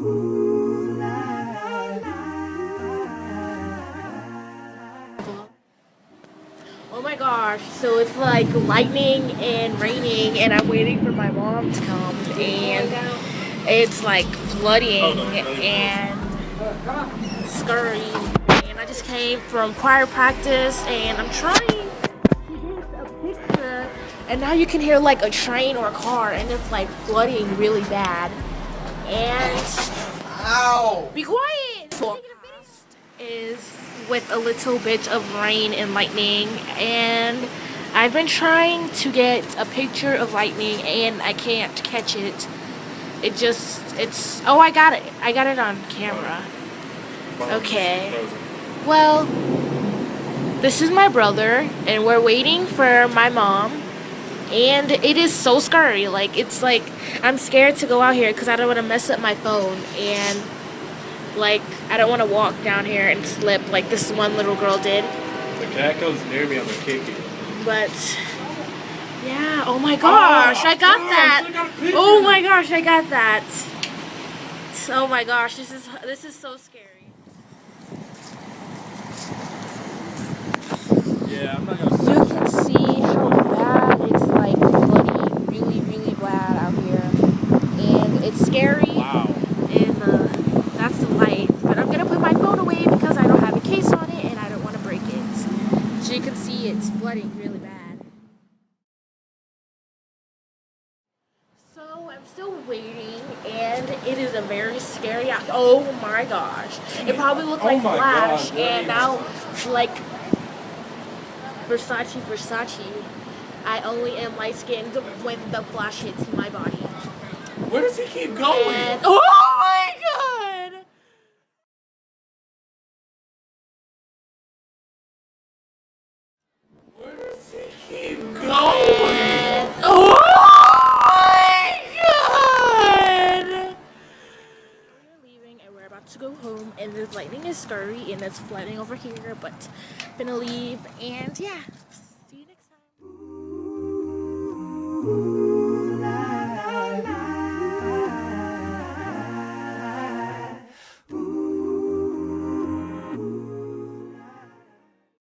Oh my gosh, so it's like lightning and raining and I'm waiting for my mom to come and it's like flooding and scurry and I just came from choir practice and I'm trying to get a picture and now you can hear like a train or a car and it's like flooding really bad and ow! Be quiet! Is with a little bit of rain and lightning and I've been trying to get a picture of lightning and I can't catch it. Oh, I got it on camera. Okay. Well, this is my brother and we're waiting for my mom and it is so scary. Like, it's like I'm scared to go out here because I don't want to mess up my phone and like, I don't want to walk down here and slip like this one little girl did. The cat comes near me, I'm gonna kick you. But, yeah, oh my gosh, I got that. Oh my gosh, I got that. Oh my gosh, this is so scary. Yeah, I'm not gonna. You can see how bad it's like flooding, really, really bad out here, and it's scary. Wow. And that's the light. But I'm gonna put my phone away because I don't have a case on it and I don't want to break it. So you can see it's flooding really bad. So I'm still waiting, and it is a very scary. Oh my gosh! It probably looked like Flash, and now like Versace. I only am light skinned when the Flash hits my body. Where does he keep going? And, oh my god! Where does he keep going? Oh my god! We're leaving and we're about to go home and the lightning is scary and it's flooding over here, but I'm gonna leave and yeah.